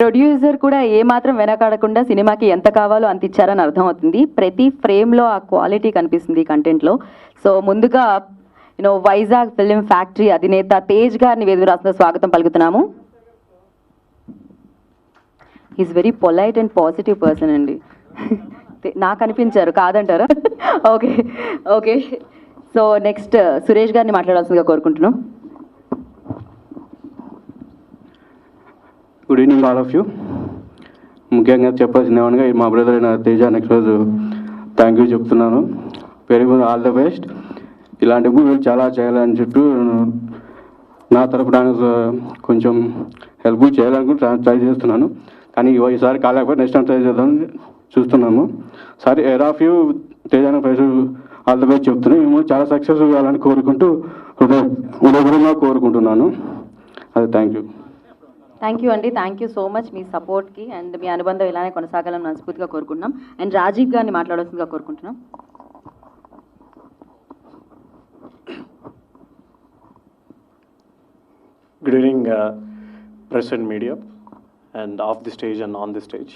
Producer కూడా ఏమాత్రం వెనకాడకుండా సినిమాకి ఎంత కావాలో అంత ఇచ్చారని అర్థమవుతుంది. ప్రతి ఫ్రేమ్లో ఆ క్వాలిటీ కనిపిస్తుంది కంటెంట్లో. సో ముందుగా వైజాగ్ ఫిలిం ఫ్యాక్టరీ అధినేత తేజ్ గారిని వేదిక రాసిన స్వాగతం పలుకుతున్నాము. Is very polite and positive person అండి. నాకు అనిపించారు, కాదంటారా? Okay okay. So next Suresh గారిని మాట్లాడాల్సిందిగా కోరుకుంటున్నాం. Good evening all of you. ముఖ్యంగా చెప్పాల్సింది ఏమనగా మా బ్రదర్ అయిన తేజ నెక్స్ట్ రోజు థ్యాంక్ యూ చెప్తున్నాను. Very good, all the best. ఇలాంటి మూవీలు చాలా చేయాలని చెప్పి నా తరపున కొంచెం హెల్ప్ చేయాలనుకుని ట్రై చేస్తున్నాను. కానీ ఈసారి కాలేకపోతే నెక్స్ట్ టైం ట్రై చేద్దామని చూస్తున్నాము. సారీ ఎయిర్ of you Teja first all the best చెప్తున్నాను. మేము చాలా సక్సెస్ కావాలని కోరుకుంటూ హృదయపూర్వకంగా కోరుకుంటున్నాను. అది థ్యాంక్ యూ. థ్యాంక్ యూ అండి. థ్యాంక్ యూ సో మచ్ మీ సపోర్ట్కి అండ్ మీ అనుబంధం ఇలానే కొనసాగాలని మనస్ఫూర్తిగా కోరుకుంటున్నాం. అండ్ రాజీవ్ గారిని మాట్లాడాల్సిందిగా కోరుకుంటున్నాం. Good evening, press and media, and off the stage and on the stage.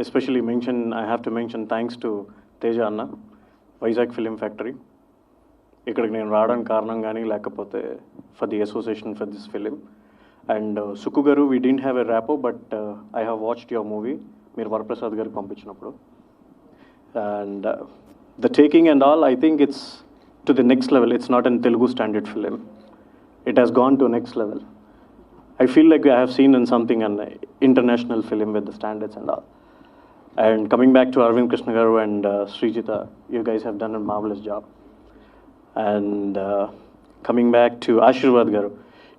Especially I have to mention thanks to Teja Anna, Vizag Film Factory. ఇక్కడికి నేను రావడానికి కారణం కానీ లేకపోతే for the association for this film. And Sukku garu, we didn't have a rapport, but I have watched your movie మీరు వరప్రసాద్ గారికి పంపించినప్పుడు. And the taking and all, I think it's to the next level. It's not an Telugu standard film. It has gone to next level. I feel like I have seen in something an international film with the standards and all. And coming back to Arvind Krishna Garu and Srijita, you guys have done a marvelous job. And coming back to Ashirwad Garu,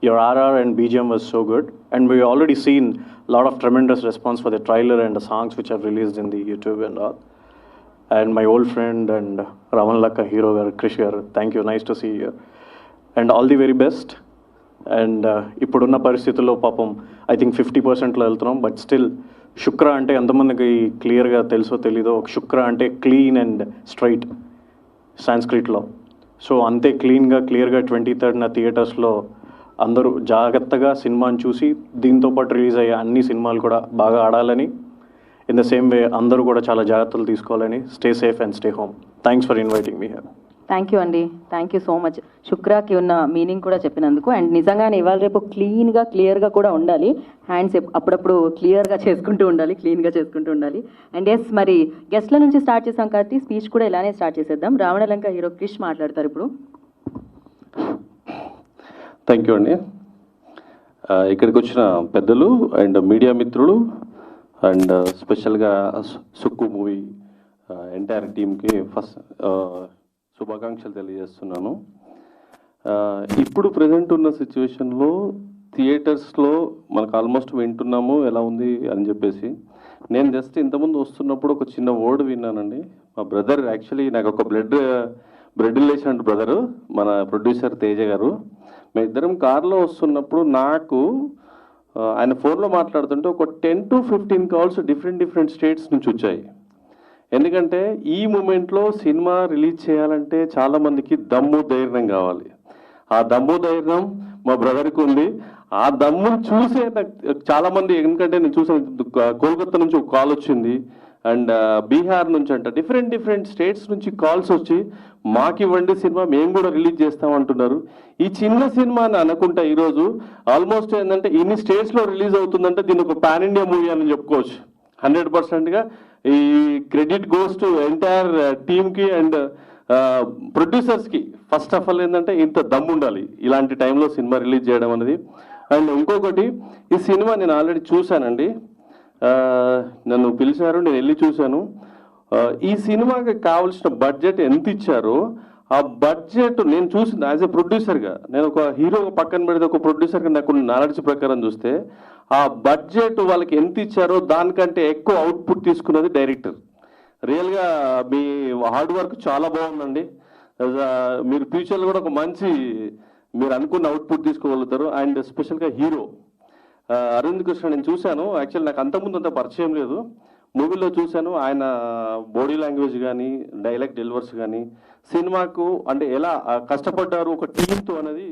your RR and BGM was so good. And we already seen a lot of tremendous response for the trailer and the songs which have released in the YouTube and all. And my old friend and Ravan Lakka hero Garu, Krish Garu, thank you, nice to see you. And all the very best. And ఇప్పుడున్న పరిస్థితుల్లో పాపం I think 50%లో వెళ్తున్నాం. But still శుక్ర అంటే ఎంతమందికి క్లియర్గా తెలుసో తెలీదో, ఒక శుక్ర అంటే క్లీన్ అండ్ స్ట్రైట్ సాంస్క్రిట్లో. సో అంతే క్లీన్గా క్లియర్గా 23rd థియేటర్స్లో అందరూ జాగ్రత్తగా సినిమాని చూసి దీంతో పాటు రిలీజ్ అయ్యే అన్ని సినిమాలు కూడా బాగా ఆడాలని, ఇన్ ద సేమ్ వే అందరూ కూడా చాలా జాగ్రత్తలు తీసుకోవాలని. Stay safe and stay home. Thanks for inviting me here. Thank you అండి. Thank you so much. శుక్రాకి ఉన్న మీనింగ్ కూడా చెప్పినందుకు. అండ్ నిజంగానే ఇవాళ రేపు క్లియర్గా కూడా ఉండాలి. హ్యాండ్స్ అప్పుడప్పుడు క్లియర్గా చేసుకుంటూ ఉండాలి. అండ్ ఎస్, మరి గెస్ట్ల నుంచి స్టార్ట్ చేసాం కాబట్టి స్పీచ్ కూడా ఇలానే స్టార్ట్ చేసేద్దాం. రావణలంక హీరో క్రిష్ మాట్లాడతారు ఇప్పుడు. థ్యాంక్ యూ అండి. ఇక్కడికి వచ్చిన పెద్దలు అండ్ మీడియా మిత్రులు అండ్ స్పెషల్గా సుక్కు మూవీ ఎంటైర్ టీమ్కి ఫస్ట్ శుభాకాంక్షలు తెలియజేస్తున్నాను. ఇప్పుడు ప్రజెంట్ ఉన్న సిచ్యువేషన్లో థియేటర్స్లో మనకు ఆల్మోస్ట్ వింటున్నాము ఎలా ఉంది అని చెప్పేసి. నేను జస్ట్ ఇంతకుముందు వస్తున్నప్పుడు ఒక చిన్న వర్డ్ విన్నానండి. మా బ్రదర్, యాక్చువల్లీ నాకు ఒక బ్లడ్ రిలేషన్ బ్రదరు, మన ప్రొడ్యూసర్ తేజ గారు. మేము ఇద్దరం కార్లో వస్తున్నప్పుడు నాకు ఆయన ఫోన్లో మాట్లాడుతుంటే ఒక 10 to 15 కాల్స్ డిఫరెంట్ స్టేట్స్ నుంచి వచ్చాయి. ఎందుకంటే ఈ మూమెంట్లో సినిమా రిలీజ్ చేయాలంటే చాలామందికి దమ్ము ధైర్యం కావాలి. ఆ దమ్ము ధైర్యం మా బ్రదర్కి ఉంది. ఆ దమ్మును చూసే చాలామంది, ఎందుకంటే నేను చూసాను కోల్కతా నుంచి ఒక కాల్ వచ్చింది అండ్ బీహార్ నుంచి అంట డిఫరెంట్ స్టేట్స్ నుంచి కాల్స్ వచ్చి మాకు ఇవ్వండి సినిమా, మేము కూడా రిలీజ్ చేస్తామంటున్నారు. ఈ చిన్న సినిమా అని అనుకుంటా ఈరోజు ఆల్మోస్ట్ ఏంటంటే ఇన్ని స్టేట్స్లో రిలీజ్ అవుతుందంటే దీని ఒక పాన్ ఇండియా మూవీ అని చెప్పుకోవచ్చు. 100%గా ఈ క్రెడిట్ గోస్ టు ఎంటైర్ టీమ్కి అండ్ ప్రొడ్యూసర్స్కి. ఫస్ట్ ఆఫ్ ఆల్ ఏంటంటే ఇంత దమ్ము ఉండాలి ఇలాంటి టైంలో సినిమా రిలీజ్ చేయడం అనేది. అండ్ ఇంకొకటి, ఈ సినిమా నేను ఆల్రెడీ చూశానండి. నన్ను పిలిచారు, నేను వెళ్ళి చూశాను. ఈ సినిమాకి కావాల్సిన బడ్జెట్ ఎంత ఇచ్చారో ఆ బడ్జెట్ నేను చూసింది యాజ్ ఎ ప్రొడ్యూసర్గా. నేను ఒక హీరో పక్కన పెడితే ఒక ప్రొడ్యూసర్గా నాకు నాలెడ్జ్ ప్రకారం చూస్తే ఆ బడ్జెట్ వాళ్ళకి ఎంత ఇచ్చారో దానికంటే ఎక్కువ అవుట్పుట్ తీసుకున్నది డైరెక్టర్. రియల్గా మీ హార్డ్ వర్క్ చాలా బాగుందండి. మీరు ఫ్యూచర్లో కూడా ఒక మంచి మీరు అనుకున్న అవుట్పుట్ తీసుకోగలుగుతారు. అండ్ స్పెషల్గా హీరో అరవింద్ కృష్ణ నేను చూశాను. యాక్చువల్లీ నాకు అంతకుముందు అంత పరిచయం లేదు. మూవీలో చూశాను. ఆయన బాడీ లాంగ్వేజ్ కానీ డైలాగ్ డెలివర్స్ కానీ సినిమాకు అంటే ఎలా కష్టపడ్డారు ఒక టీంతో అనేది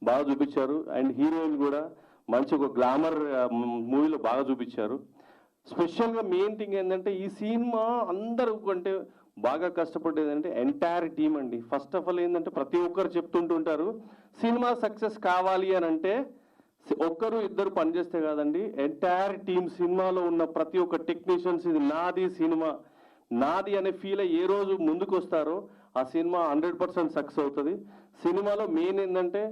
బాగా చూపించారు. అండ్ హీరోయిన్ కూడా మంచి ఒక గ్లామర్ మూవీలో బాగా చూపించారు. స్పెషల్గా మెయిన్ థింగ్ ఏంటంటే ఈ సినిమా అందరూ అంటే బాగా కష్టపడేది అంటే ఎంటైర్ టీం అండి. ఫస్ట్ ఆఫ్ ఆల్ ఏంటంటే ప్రతి ఒక్కరు చెప్తుంటుంటారు సినిమా సక్సెస్ కావాలి అని అంటే ఒక్కరు ఇద్దరు పనిచేస్తే కాదండి, ఎంటైర్ టీం సినిమాలో ఉన్న ప్రతి ఒక్క టెక్నీషియన్స్ ఇది నాది సినిమా నాది అనే ఫీల్ ఏ రోజు ముందుకు వస్తారో ఆ సినిమా 100% సక్సెస్ అవుతుంది. సినిమాలో మెయిన్ ఏంటంటే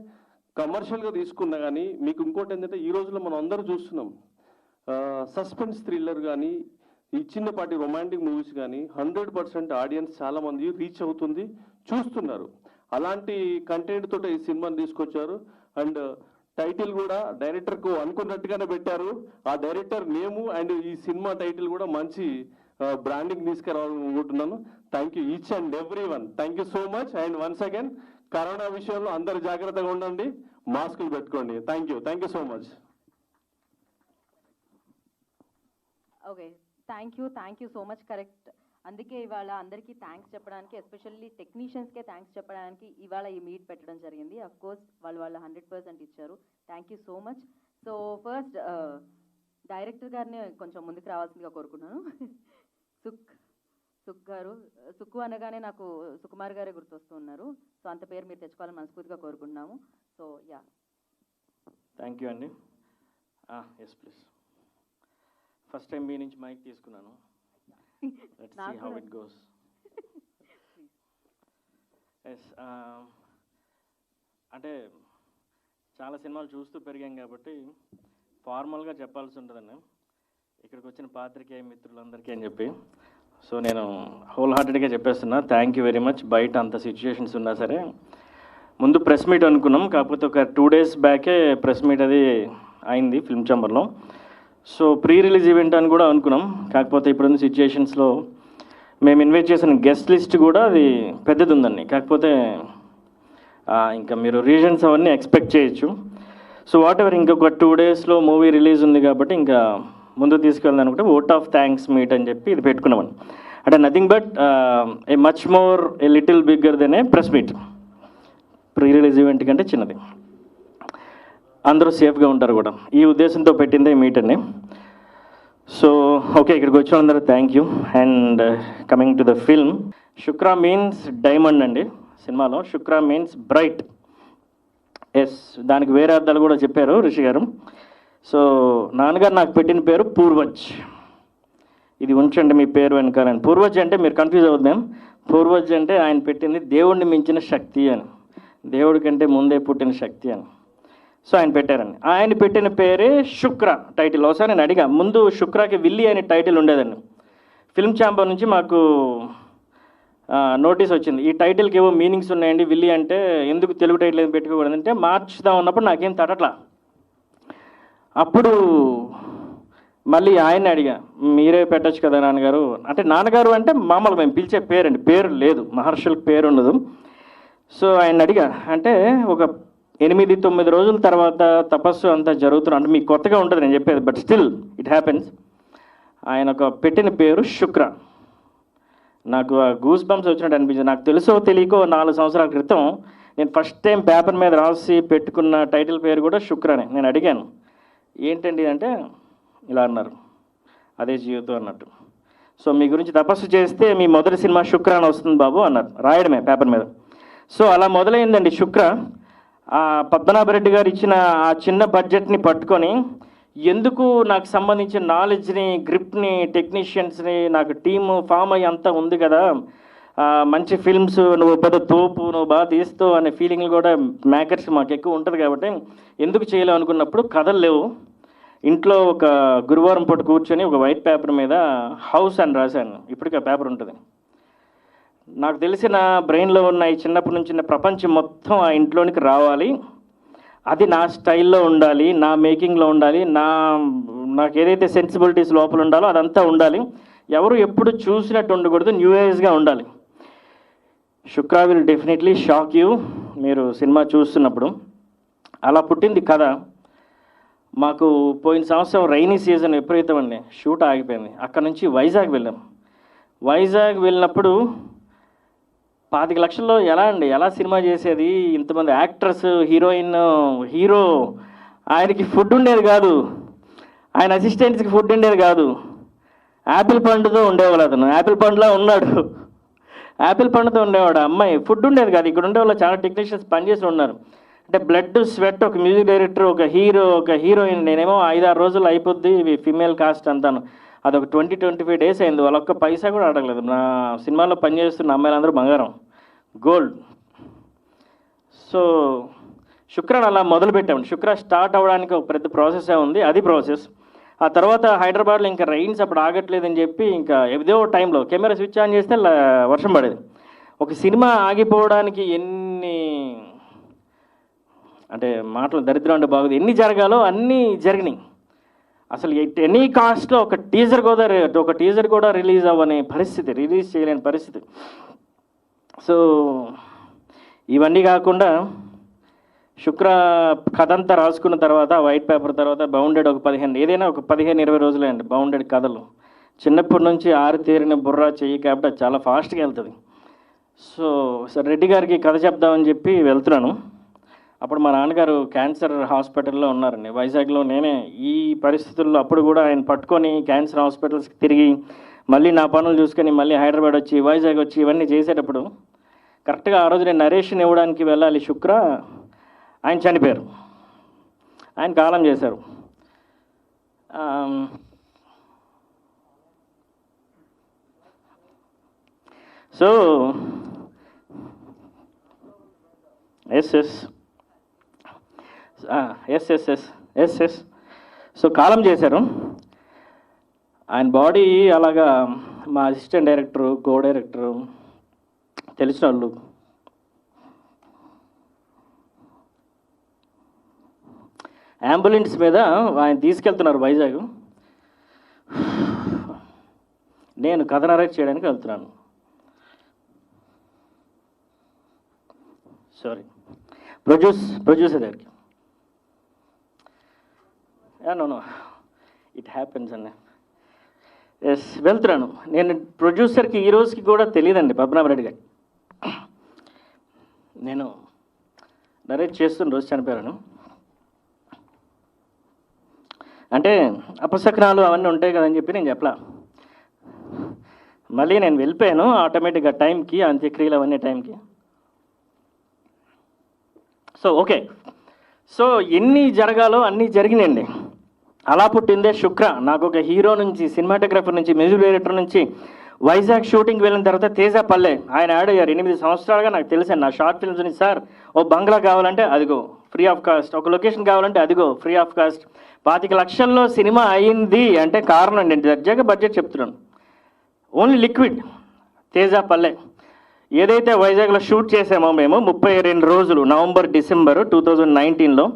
కమర్షియల్గా తీసుకున్నా కానీ మీకు ఇంకోటి ఏంటంటే ఈ రోజులో మనం అందరూ చూస్తున్నాం సస్పెన్స్ థ్రిల్లర్ కానీ ఈ చిన్నపాటి రొమాంటిక్ మూవీస్ కానీ 100% ఆడియన్స్ చాలామంది రీచ్ అవుతుంది, చూస్తున్నారు. అలాంటి కంటెంట్ తోటి ఈ సినిమాని తీసుకొచ్చారు. అండ్ టైటిల్ కూడా డైరెక్టర్కు అనుకున్నట్టుగానే పెట్టారు. ఆ డైరెక్టర్ నేము అండ్ ఈ సినిమా టైటిల్ కూడా మంచి బ్రాండింగ్ తీసుకురావాలనుకుంటున్నాను. Thank you each and every one. Thank you so much. And once again corona విషయంలో అందరు జాగ్రత్తగా ఉండండి, మాస్కులు పెట్టుకోండి. Thank you so much. Okay, thank you so much. Correct. అందుకే ఇవాళ అందరికీ థ్యాంక్స్ చెప్పడానికి, ఎస్పెషల్లీ టెక్నీషియన్స్కే థ్యాంక్స్ చెప్పడానికి ఇవాళ ఈ మీట్ పెట్టడం జరిగింది. అఫ్ కోర్స్ వాళ్ళు 100% ఇచ్చారు. Thank you so much. So first director గారిని కొంచెం ముందుకు రావాల్సిందిగా కోరుకుంటున్నాను. సుక్ గారు, సుక్కు అనగానే నాకు సుకుమార్ గారే గుర్తొస్తూ ఉన్నారు. సో అంత పేరు మీరు తెచ్చుకోవాలని మనస్ఫూర్తిగా కోరుకుంటున్నాము. సో యా, థ్యాంక్ యూ అండి. Yes please. ఫస్ట్ టైం మీ నుంచి మైక్ తీసుకున్నాను. Let's see how it goes. Yes, అంటే చాలా సినిమాలు చూస్తూ పెరిగాం కాబట్టి ఫార్మల్గా చెప్పాల్సి ఉంటుందండి ఇక్కడికి వచ్చిన పాత్రికేయ మిత్రులందరికీ అని చెప్పి. సో నేను హోల్ హార్టెడ్గా చెప్పేస్తున్నా, థ్యాంక్ యూ వెరీ మచ్. బయట అంత సిచ్యుయేషన్స్ ఉన్నా సరే ముందు ప్రెస్ మీట్ అనుకున్నాం, కాకపోతే ఒక 2 days బ్యాకే ప్రెస్ మీట్ అది అయింది ఫిల్మ్ ఛాంబర్లో. సో ప్రీ రిలీజ్ ఈవెంట్ అని కూడా అనుకున్నాం, కాకపోతే ఇప్పుడున్న సిచ్యుయేషన్స్లో మేము ఇన్వైట్ చేసిన గెస్ట్ లిస్ట్ కూడా అది పెద్దది ఉందండి. కాకపోతే ఇంకా మీరు రీజన్స్ అవన్నీ ఎక్స్పెక్ట్ చేయొచ్చు. సో వాట్ ఎవర్, ఇంకొక 2 daysలో మూవీ రిలీజ్ ఉంది కాబట్టి ఇంకా ముందు తీసుకెళ్ళాలి అనుకుంటే ఓట్ ఆఫ్ థ్యాంక్స్ మీట్ అని చెప్పి ఇది పెట్టుకున్నామని. అంటే nothing but A much more a little bigger than A press meet. Pre release event కంటే చిన్నది, అందరూ సేఫ్గా ఉంటారు కూడా, ఈ ఉద్దేశంతో పెట్టిందే మీట్ అండి. సో ఓకే, ఇక్కడికి వచ్చిన అందరూ thank you. And coming to the film, Shukra means diamond అండి. సినిమాలో శుక్ర మీన్స్ బ్రైట్. ఎస్, దానికి వేరే అర్థాలు కూడా చెప్పారు రిషి గారు. సో నాన్నగారు నాకు పెట్టిన పేరు పూర్వజ్. ఇది ఉంచండి మీ పేరు వెనకాలని. పూర్వజ్ అంటే మీరు కన్ఫ్యూజ్ అవుద్దాం. పూర్వజ్ అంటే ఆయన పెట్టింది దేవుడిని మించిన శక్తి అని, దేవుడి కంటే ముందే పుట్టిన శక్తి అని. సో ఆయన పెట్టారండి. ఆయన పెట్టిన పేరే శుక్ర టైటిల్. ఒకసారి నేను అడిగా, ముందు శుక్రకి విల్లి అనే టైటిల్ ఉండేదండి. ఫిల్మ్ ఛాంబర్ నుంచి మాకు నోటీస్ వచ్చింది, ఈ టైటిల్కి ఏవో మీనింగ్స్ ఉన్నాయండి, విల్లి అంటే ఎందుకు తెలుగు టైటిల్ ఏం పెట్టుకోకూడదంటే మార్చుదాం ఉన్నప్పుడు నాకేం తట్టట్లా. అప్పుడు మళ్ళీ ఆయన్ని అడిగా, మీరే పెట్టచ్చు కదా నాన్నగారు అంటే. నాన్నగారు అంటే మామూలు మేము పిలిచే పేరండి, పేరు లేదు, మహర్షులకు పేరు ఉండదు. సో ఆయన అడిగా, అంటే ఒక 8-9 రోజుల తర్వాత తపస్సు అంతా జరుగుతున్నా అంటే మీకు కొత్తగా ఉంటుంది నేను చెప్పేది, బట్ స్టిల్ ఇట్ హ్యాపెన్స్. ఆయన ఒక పెట్టిన పేరు శుక్ర. నాకు ఆ గూస్ బంప్స్ వచ్చినట్టు అనిపించింది. నాకు తెలుసో తెలియకో 4 సంవత్సరాల క్రితం నేను ఫస్ట్ టైం పేపర్ మీద రాసి పెట్టుకున్న టైటిల్ పేరు కూడా శుక్రనే. నేను అడిగాను, ఏంటండి అంటే ఇలా అన్నారు, అదే జీవితం అన్నట్టు. సో మీ గురించి తపస్సు చేస్తే మీ మొదటి సినిమా శుక్ర అని వస్తుంది బాబు అన్నారు, రాయడమే పేపర్ మీద. సో అలా మొదలైందండి శుక్ర. ఆ పద్మనాభరెడ్డి గారు ఇచ్చిన ఆ చిన్న బడ్జెట్ని పట్టుకొని ఎందుకు నాకు సంబంధించిన నాలెడ్జ్ని, గ్రిప్ని, టెక్నీషియన్స్ని, నాకు టీము ఫామ్ అయ్యి అంతా ఉంది కదా, మంచి ఫిల్మ్స్, నువ్వు పెద్ద తోపు, నువ్వు బాగా తీస్తావు అనే ఫీలింగ్లు కూడా మేకర్స్ మాకు ఎక్కువ ఉంటుంది కాబట్టి ఎందుకు చేయలేవు అనుకున్నప్పుడు కథలు లేవు. ఇంట్లో ఒక గురువారం పూట కూర్చొని ఒక వైట్ పేపర్ మీద హౌస్ అని రాశాను. ఇప్పటికీ ఆ పేపర్ ఉంటుంది. నాకు తెలిసిన బ్రెయిన్లో ఉన్న ఈ చిన్నప్పటి నుంచి ప్రపంచం మొత్తం ఆ ఇంట్లోనికి రావాలి, అది నా స్టైల్లో ఉండాలి, నా మేకింగ్లో ఉండాలి, నాకు ఏదైతే సెన్సిబిలిటీస్ లోపల ఉండాలో అదంతా ఉండాలి, ఎవరు ఎప్పుడు చూసినట్టు ఉండకూడదు, న్యూ ఏజ్గా ఉండాలి. శుక్ర విల్ డెఫినెట్లీ షాక్ యూ మీరు సినిమా చూస్తున్నప్పుడు. అలా పుట్టింది కథ. మాకు పోయిన సంవత్సరం రైనీ సీజన్ విపరీతం అండి, షూట్ ఆగిపోయింది. అక్కడ నుంచి వైజాగ్ వెళ్ళాం. వైజాగ్ వెళ్ళినప్పుడు 25 లక్షల్లో ఎలా సినిమా చేసేది, ఇంతమంది యాక్టర్స్, హీరోయిన్, హీరో, ఆయనకి ఫుడ్ ఉండేది కాదు, ఆయన అసిస్టెంట్స్కి ఫుడ్ ఉండేది కాదు. యాపిల్ పండుతో ఉండేవాళ్ళు, అతను యాపిల్ పండులా ఉన్నాడు, యాపిల్ పండుతో ఉండేవాడు. అమ్మాయి ఫుడ్ ఉండేది కాదు. ఇక్కడ ఉండే వాళ్ళు చాలా టెక్నీషియన్స్ పనిచేసి ఉన్నారు. అంటే బ్లడ్ స్వెట్, ఒక మ్యూజిక్ డైరెక్టర్, ఒక హీరో, ఒక హీరోయిన్. నేనేమో 5-6 రోజులు అయిపోద్ది ఫీమేల్ కాస్ట్ అంతాను. అదొక 20-25 డేస్ అయింది. వాళ్ళొక్క పైసా కూడా అడగలేదు. నా సినిమాలో పనిచేస్తున్న అమ్మాయిలందరూ బంగారం, గోల్డ్. సో శుక్రాన్ అలా మొదలుపెట్టాము. శుక్ర స్టార్ట్ అవ్వడానికి ఒక పెద్ద ప్రాసెసే ఉంది, అది ప్రాసెస్. ఆ తర్వాత హైదరాబాద్లో ఇంకా రైన్స్ అప్పుడు ఆగట్లేదని చెప్పి ఇంకా ఏదో టైంలో కెమెరా స్విచ్ ఆన్ చేస్తే వర్షం పడేది. ఒక సినిమా ఆగిపోవడానికి ఎన్ని అంటే మాటలు దరిద్రం అంటే బాగుంది, ఎన్ని జరగాలో అన్నీ జరిగినాయి. అసలు ఎనీ కాస్ట్లో ఒక టీజర్ కూడా రిలీజ్ అవ్వని పరిస్థితి, రిలీజ్ చేయలేని పరిస్థితి. సో ఇవన్నీ కాకుండా శుక్ర కథ అంతా రాసుకున్న తర్వాత, వైట్ పేపర్ తర్వాత బౌండెడ్ ఒక 15-20 రోజులే అండి బౌండెడ్ కథలు. చిన్నప్పటి నుంచి ఆరితేరిన బుర్ర చెయ్యి కాబట్టి అది చాలా ఫాస్ట్గా వెళ్తుంది. సో సార్ రెడ్డి గారికి కథ చెప్దామని చెప్పి వెళ్తున్నాను. అప్పుడు మా నాన్నగారు క్యాన్సర్ హాస్పిటల్లో ఉన్నారండి వైజాగ్లో. నేనే ఈ పరిస్థితుల్లో అప్పుడు కూడా ఆయన పట్టుకొని క్యాన్సర్ హాస్పిటల్స్కి తిరిగి మళ్ళీ నా పనులు చూసుకొని మళ్ళీ హైదరాబాద్ వచ్చి వైజాగ్ వచ్చి ఇవన్నీ చేసేటప్పుడు కరెక్ట్గా ఆ రోజు నేను నరేషన్ ఇవ్వడానికి వెళ్ళాలి శుక్ర, ఆయన చనిపోయారు, ఆయన కాలం చేశారు. సో ఎస్ సో కాలం చేశారు. ఆయన బాడీ అలాగా మా అసిస్టెంట్ డైరెక్టరు, కో డైరెక్టరు, తెలిసిన వాళ్ళు అంబులెన్స్ మీద ఆయన తీసుకెళ్తున్నారు వైజాగ్. నేను కథ నరేట్ చేయడానికి వెళ్తున్నాను. సారీ, ప్రొడ్యూసర్ దగ్గరికి. నో ఇట్ హ్యాపెన్స్ అండి. ఎస్, వెళ్తున్నాను. నేను ప్రొడ్యూసర్కి ఈ రోజుకి కూడా తెలియదండి పద్మనాభరెడ్డి గారు. నేను నరేట్ చేస్తున్న రోజు చనిపోయాను. అంటే అపశకనాలు అవన్నీ ఉంటాయి కదని చెప్పి నేను చెప్పలా. మళ్ళీ నేను వెళ్ళిపోయాను ఆటోమేటిక్గా టైంకి, అంత్యక్రియలు అవన్నీ టైంకి. సో ఓకే, సో ఎన్ని జరగాలో అన్నీ జరిగినాయండి. అలా పుట్టిందే శుక్ర. నాకు ఒక హీరో నుంచి, సినిమాటోగ్రఫర్ నుంచి, మ్యూజిక్ డైరెక్టర్ నుంచి వైజాగ్ షూటింగ్కి వెళ్ళిన తర్వాత తేజ పల్లె ఆయన యాడ్ అయ్యారు. 8 సంవత్సరాలుగా నాకు తెలిసాను నా షార్ట్ ఫిల్మ్స్ నుంచి. సార్ ఓ బంగ్లా కావాలంటే అదిగో ఫ్రీ ఆఫ్ కాస్ట్, ఒక లొకేషన్ కావాలంటే అదిగో ఫ్రీ ఆఫ్ కాస్ట్. 25 లక్షల్లో సినిమా అయింది అంటే కారణం నేను దర్జాగా బడ్జెట్ చెప్తున్నాను. ఓన్లీ లిక్విడ్ తేజ పల్లె. ఏదైతే వైజాగ్లో షూట్ చేసామో మేము 32 రోజులు, నవంబర్-డిసెంబర్ 2019లో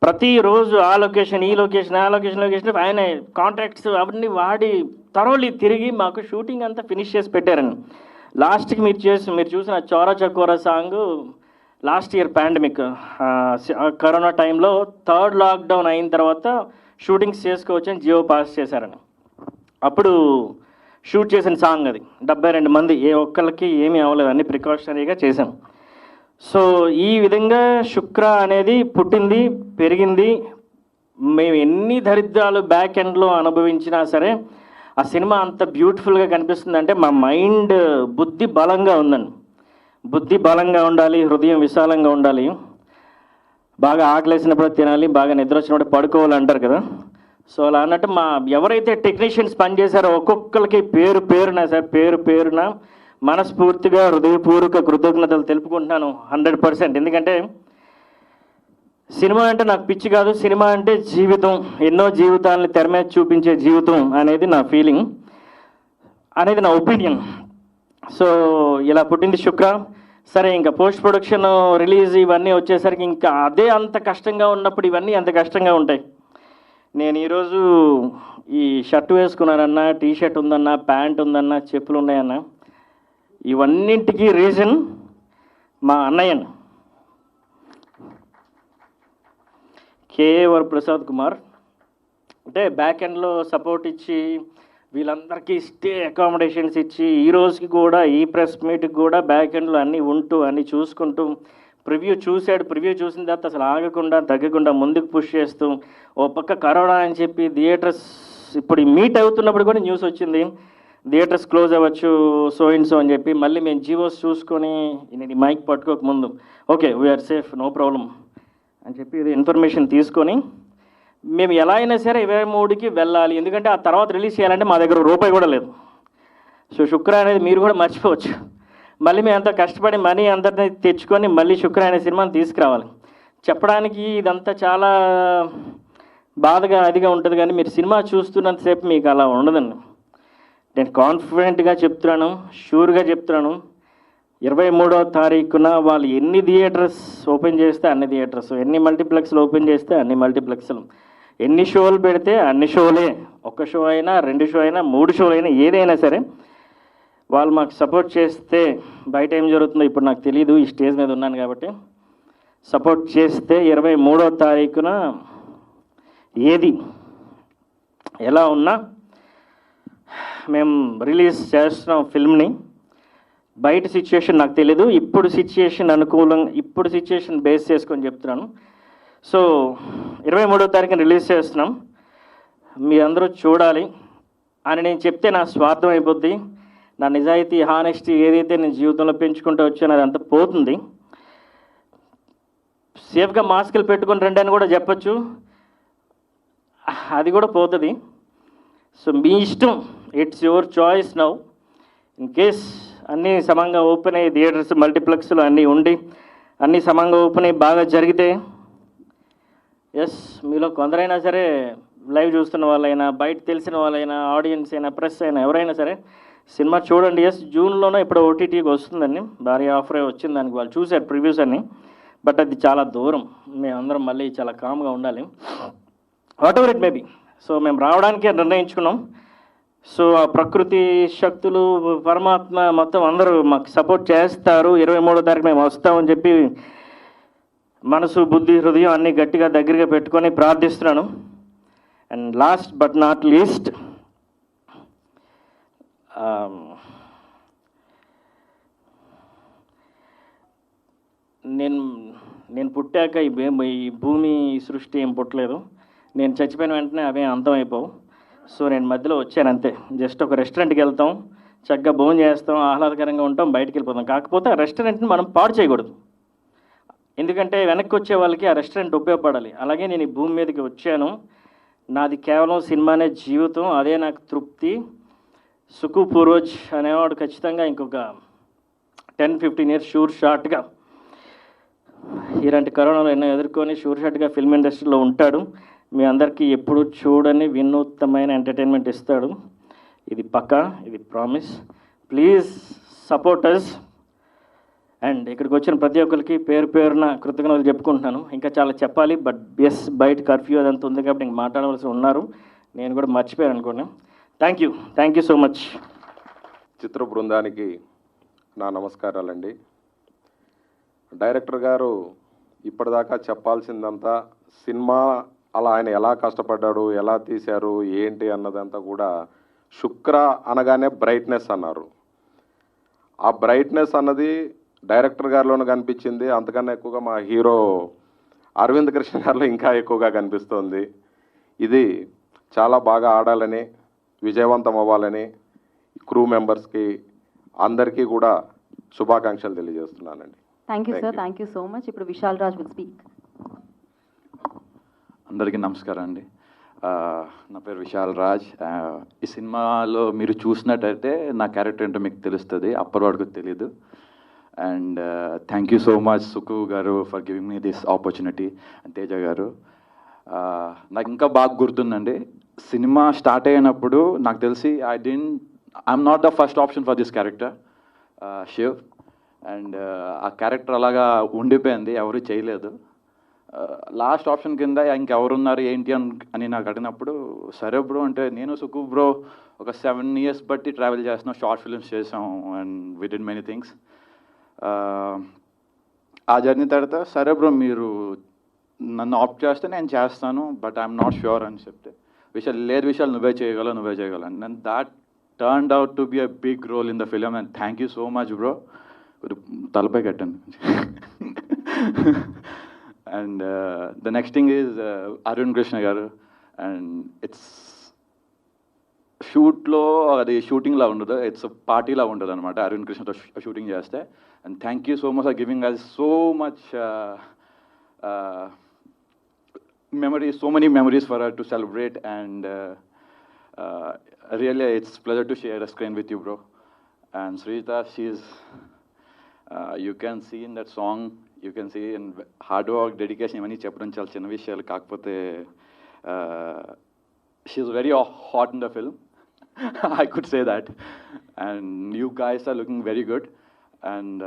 ప్రతిరోజు ఆ లొకేషన్, ఈ లొకేషన్, ఆ లొకేషన్ ఆయన కాంట్రాక్ట్స్ అవన్నీ వాడి థరోలీ తిరిగి మాకు షూటింగ్ అంతా ఫినిష్ చేసి పెట్టారండి. లాస్ట్కి మీరు చూసిన చోరా చకోరా song last year pandemic corona టైంలో 3rd లాక్డౌన్ అయిన తర్వాత షూటింగ్స్ చేసుకోవచ్చని జియో పాస్ చేశారని అప్పుడు షూట్ చేసిన సాంగ్ అది. 72 మంది, ఏ ఒక్కరికి ఏమీ అవ్వలేదు, అన్ని ప్రికాషనరీగా చేశాం. సో ఈ విధంగా శుక్ర అనేది పుట్టింది, పెరిగింది. మేము ఎన్ని దరిద్రాలు బ్యాక్ ఎండ్లో అనుభవించినా సరే ఆ సినిమా అంత బ్యూటిఫుల్గా కనిపిస్తుంది అంటే మా మైండ్, బుద్ధి బలంగా ఉందండి. బుద్ధి బలంగా ఉండాలి, హృదయం విశాలంగా ఉండాలి. బాగా ఆకలేసినప్పుడు తినాలి, బాగా నిద్ర వచ్చినప్పుడు పడుకోవాలి అంటారు కదా. సో అలా అన్నట్టు ఎవరైతే టెక్నీషియన్స్ పనిచేశారో ఒక్కొక్కరికి పేరు పేరున మనస్ఫూర్తిగా హృదయపూర్వక కృతజ్ఞతలు తెలుపుకుంటున్నాను 100%. ఎందుకంటే సినిమా అంటే నాకు పిచ్చి కాదు, సినిమా అంటే జీవితం, ఎన్నో జీవితాలని తెర మీద చూపించే జీవితం అనేది నా ఫీలింగ్, అనేది నా ఒపీనియన్. సో ఇలా పుట్టింది శుక్ర. సరే, ఇంకా పోస్ట్ ప్రొడక్షన్, రిలీజ్ ఇవన్నీ వచ్చేసరికి ఇంకా అదే అంత కష్టంగా ఉన్నప్పుడు ఇవన్నీ అంత కష్టంగా ఉంటాయి. నేను ఈరోజు ఈ షర్ట్ వేసుకున్నానన్నా, టీ షర్ట్ ఉందన్నా, ప్యాంట్ ఉందన్నా, చెప్పులు ఉన్నాయన్నా, ఇవన్నింటికి రీజన్ మా అన్నయ్యను కేవర్ ప్రసాద్ కుమార్. అంటే బ్యాక్ ఎండ్లో సపోర్ట్ ఇచ్చి వీళ్ళందరికీ స్టే అకామిడేషన్స్ ఇచ్చి ఈ రోజుకి కూడా ఈ ప్రెస్ మీట్కి కూడా బ్యాక్ ఎండ్లో అన్నీ ఉంటూ అన్నీ చూసుకుంటూ ప్రివ్యూ చూశాడు. ప్రివ్యూ చూసిన తర్వాత అసలు ఆగకుండా తగ్గకుండా ముందుకు పుష్ చేస్తూ ఓ పక్క కరోనా అని చెప్పి థియేటర్స్ ఇప్పుడు మీట్ అవుతున్నప్పుడు కూడా న్యూస్ వచ్చింది థియేటర్స్ క్లోజ్ అవ్వచ్చు సో ఇన్ సో అని చెప్పి. మళ్ళీ మేము జీవోస్ చూసుకొని నేను మైక్ పట్టుకోక ముందు okay we are safe no problem అని చెప్పి ఇది ఇన్ఫర్మేషన్ తీసుకొని మేము ఎలా అయినా సరే 23కి వెళ్ళాలి. ఎందుకంటే ఆ తర్వాత రిలీజ్ చేయాలంటే మా దగ్గర రూపాయి కూడా లేదు. సో శుక్ర అనేది మీరు కూడా మర్చిపోవచ్చు. మళ్ళీ మేము అంతా కష్టపడి మనీ అందరినీ తెచ్చుకొని మళ్ళీ శుక్ర అనే సినిమాని తీసుకురావాలి. చెప్పడానికి ఇదంతా చాలా బాధగా అదిగా ఉంటుంది, కానీ మీరు సినిమా చూస్తున్నంతసేపు మీకు అలా ఉండదండి. నేను కాన్ఫిడెంట్గా చెప్తున్నాను, షూర్గా చెప్తున్నాను, 23వ తారీఖున వాళ్ళు ఎన్ని థియేటర్స్ ఓపెన్ చేస్తే అన్ని థియేటర్స్, ఎన్ని మల్టీప్లెక్స్లు ఓపెన్ చేస్తే అన్ని మల్టీప్లెక్స్లు, ఎన్ని షోలు పెడితే అన్ని షోలే, ఒక షో అయినా 2 షో అయినా 3 షోలు అయినా ఏదైనా సరే వాళ్ళు మాకు సపోర్ట్ చేస్తే, బయట ఏం జరుగుతుందో ఇప్పుడు నాకు తెలియదు, ఈ స్టేజ్ మీద ఉన్నాను కాబట్టి, సపోర్ట్ చేస్తే 23వ తారీఖున ఏది ఎలా ఉన్నా మేము రిలీజ్ చేస్తున్నాం ఫిల్మ్ని. బయట సిచ్యుయేషన్ నాకు తెలీదు, ఇప్పుడు సిచ్యుయేషన్ అనుకూలంగా, ఇప్పుడు సిచ్యుయేషన్ బేస్ చేసుకొని చెప్తున్నాను. సో 23వ తారీఖున రిలీజ్ చేస్తున్నాం, మీ అందరూ చూడాలి అని నేను చెప్తే నా స్వార్థం అయిపోద్ది. నా నిజాయితీ హానెస్టీ ఏదైతే నేను జీవితంలో పెంచుకుంటూ వచ్చానో అదంతా పోతుంది. సేఫ్గా మాస్కులు పెట్టుకొని రండి అని కూడా చెప్పచ్చు, అది కూడా పోతుంది. సో మీ ఇష్టం, it's your choice now. In case అన్నీ సమంగా ఓపెన్ అయ్యి థియేటర్స్ మల్టీప్లెక్స్లు అన్నీ ఉండి అన్నీ సమంగా ఓపెన్ అయ్యి బాగా జరిగితే, ఎస్ మీలో కొందరైనా సరే లైవ్ చూస్తున్న వాళ్ళైనా, బయట తెలిసిన వాళ్ళైనా, ఆడియన్స్ అయినా, ప్రెస్ అయినా, ఎవరైనా సరే సినిమా చూడండి. ఎస్ జూన్లోనే ఇప్పుడు ఓటీటీకి వస్తుందండి, భారీ ఆఫర్ వచ్చింది దానికి, వాళ్ళు చూశారు ప్రివ్యూస్ అన్ని. బట్ అది చాలా దూరం, మేమందరం మళ్ళీ చాలా కామ్గా ఉండాలి, what ever it maybe. So మేము రావడానికే నిర్ణయించుకున్నాం. సో ఆ ప్రకృతి శక్తులు, పరమాత్మ మొత్తం అందరూ మాకు సపోర్ట్ చేస్తారు. 23వ తారీఖు మేము వస్తామని చెప్పి మనసు, బుద్ధి, హృదయం అన్నీ గట్టిగా దగ్గరగా పెట్టుకొని ప్రార్థిస్తున్నాను. And last but not least, నేను పుట్టాక ఈ భూమి సృష్టి ఏం పుట్టలేదు, నేను చచ్చిపోయిన వెంటనే అవే అంతం అయిపోవు. సో నేను మధ్యలో వచ్చాను అంతే. జస్ట్ ఒక రెస్టారెంట్కి వెళ్తాం, చక్కగా భోజనం చేస్తాం, ఆహ్లాదకరంగా ఉంటాం, బయటికి వెళ్ళిపోతాం. కాకపోతే ఆ రెస్టారెంట్ని మనం పాడు చేయకూడదు, ఎందుకంటే వెనక్కి వచ్చే వాళ్ళకి ఆ రెస్టారెంట్ ఉపయోగపడాలి. అలాగే నేను ఈ భూమి మీదకి వచ్చాను, నాది కేవలం సినిమానే జీవితం, అదే నాకు తృప్తి. సుకు పూర్వజ్ అనేవాడు ఖచ్చితంగా ఇంకొక 10-15 ఇయర్స్ షూర్ షార్ట్గా ఇలాంటి కరోనాలో ఎన్నో ఎదుర్కొని షూర్ షార్ట్గా ఫిల్మ్ ఇండస్ట్రీలో ఉంటాడు. మీ అందరికీ ఎప్పుడు చూడని వినూత్నమైన ఎంటర్టైన్మెంట్ ఇస్తాడు. ఇది పక్కా, ఇది promise. Please support us. And ఇక్కడికి వచ్చిన ప్రతి ఒక్కరికి పేరు పేరున కృతజ్ఞతలు చెప్పుకుంటున్నాను. ఇంకా చాలా చెప్పాలి, బట్ ఎస్ బయట కర్ఫ్యూ అదంతా ఉంది కాబట్టి ఇంక మాట్లాడవలసి ఉన్నారు, నేను కూడా మర్చిపోయాను అనుకోండి. Thank you so much. చిత్ర బృందానికి నా నమస్కారాలండి. డైరెక్టర్ గారు ఇప్పటిదాకా చెప్పాల్సిందంతా, సినిమా అలా ఆయన ఎలా కష్టపడ్డాడు, ఎలా తీశారు, ఏంటి అన్నదంతా కూడా శుక్ర అనగానే బ్రైట్నెస్ అన్నారు. ఆ బ్రైట్నెస్ అన్నది డైరెక్టర్ గారిలోనూ కనిపించింది, అంతకన్నా ఎక్కువగా మా హీరో అరవింద్ కృష్ణ గారిలో ఇంకా ఎక్కువగా కనిపిస్తోంది. ఇది చాలా బాగా ఆడాలని, విజయవంతం అవ్వాలని క్రూ మెంబర్స్కి అందరికీ కూడా శుభాకాంక్షలు తెలియజేస్తున్నానండి. Thank you sir, thank you so much. ఇప్పుడు విశాల్ రాజ్ విల్ స్పీక్. అందరికీ నమస్కారం అండి. నా పేరు విశాల్ రాజ్. ఈ సినిమాలో మీరు చూసినట్టయితే నా క్యారెక్టర్ ఏంటో మీకు తెలుస్తుంది, అప్పటి వరకు తెలీదు. And thank you so much Suku garu for giving me this opportunity, and Teja garu. నాకు ఇంకా బాగా గుర్తుందండి, సినిమా స్టార్ట్ అయినప్పుడు నాకు తెలిసి I'm not the first option for this character, Shiv. And ఆ క్యారెక్టర్ అలాగా ఉండిపోయింది, ఎవరు చేయలేదు. లాస్ట్ ఆప్షన్ కింద ఇంకెవరున్నారు ఏంటి అని నాకు అడిగినప్పుడు, సరే బ్రో అంటే నేను సుకు బ్రో ఒక 7 years బట్టి ట్రావెల్ చేస్తున్నాం, షార్ట్ ఫిల్మ్స్ చేసాం, and we did many things. ఆ జర్నీ తర్వాత సరే బ్రో మీరు నన్ను ఆప్ట్ చేస్తే నేను చేస్తాను, బట్ ఐఎమ్ నాట్ ష్యూర్ అని చెప్తే, విశాల్ నువ్వే చేయగలవు. And that turned out to be a big role in the film. And thank you so much bro. తలపై కట్టండి. And the next thing is Arun Krishna garu, and it's షూట్లో అది షూటింగ్లా ఉండదు, it's పార్టీలా ఉంటుంది అనమాట అరుణ్ కృష్ణతో షూటింగ్ చేస్తే. And thank you so much for giving us so much memories, so many memories for her to celebrate, and really it's pleasure to share a screen with you, bro. And Srijita, she's you can see in that song, you can see in hard work, dedication, ఇవన్నీ చెప్పడం చాలా చిన్న విషయాలు, కాకపోతే she's very hot in the film. I could say that. And you guys are looking very good, and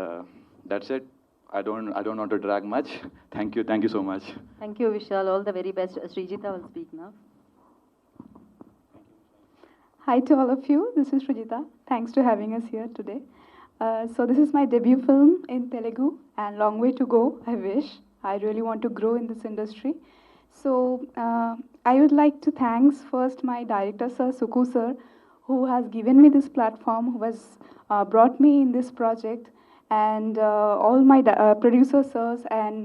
that's it. I don't want to drag much. Thank you so much. Thank you, Vishal. All the very best. Srijita will speak now. Hi to all of you. This is Srijita. Thanks to having us here today. So this is my debut film in Telugu, and long way to go, I wish. I really want to grow in this industry. So I would like to thanks first my director, Sir Suku Sir, who has given me this platform, who has brought me in this project, and all my producer sirs, and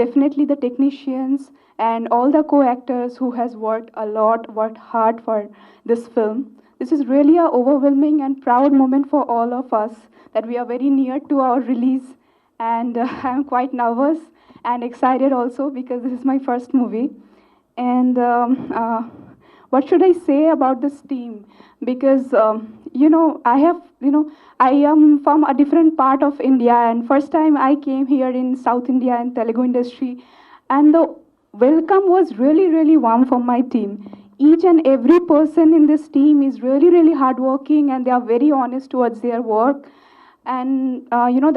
definitely the technicians and all the co-actors who has worked hard for this film. This is really a overwhelming and proud moment for all of us, that we are very near to our release, and I'm quite nervous and excited also because this is my first movie. And what should I say about this team? Because I am from a different part of India, and first time I came here in South India in Telugu industry, and the welcome was really, really warm from my team. Each and every person in this team is really, really hardworking, and they are very honest towards their work. And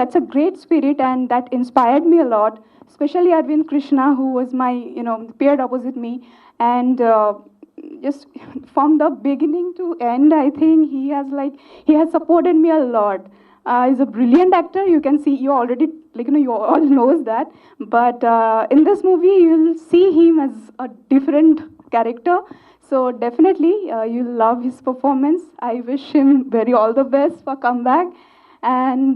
that's a great spirit, and that inspired me a lot, especially Arvind Krishna, who was my paired opposite me. And just from the beginning to end, I think he has supported me a lot. He's a brilliant actor. You can see, you already you all knows that, but in this movie you'll see him as a different character. So definitely you'll love his performance. I wish him very all the best for comeback. And